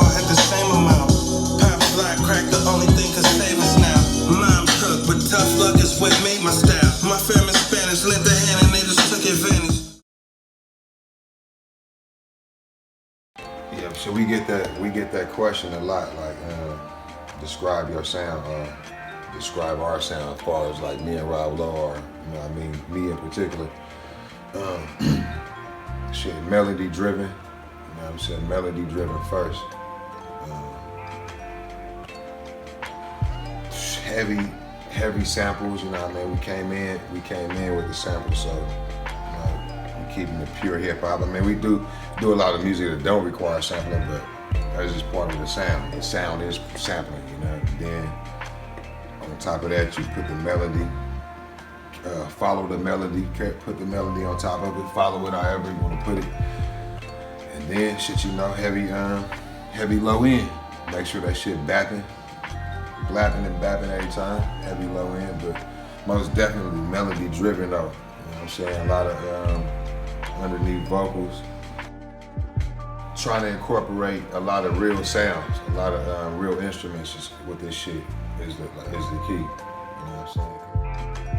all had the same amount. Pop, fly, crack, the only thing could save us now. Mom cooked, but tough luck is what made my style. My family's Spanish, lent a hand and they just took advantage. Yeah, so we get that question a lot, like describe your sound, or describe our sound as far as like me and Rob Lowe, or you know what I mean, me in particular. Shit, melody driven, you know what I'm saying, melody driven first. Heavy samples, you know what I mean, we came in with the samples, so you know, we keeping the pure hip hop. I mean, we do a lot of music that don't require sampling, but that's just part of the sound. The sound is sampling, you know. Then on top of that, you put the melody, follow the melody, put the melody on top of it, follow it however you want to put it. And then shit, you know, heavy low end. Make sure that shit blapping and bapping every time, heavy low end, but most definitely melody driven though. You know what I'm saying? A lot of underneath vocals. Trying to incorporate a lot of real sounds, a lot of real instruments with this shit is the key. You know what I'm saying?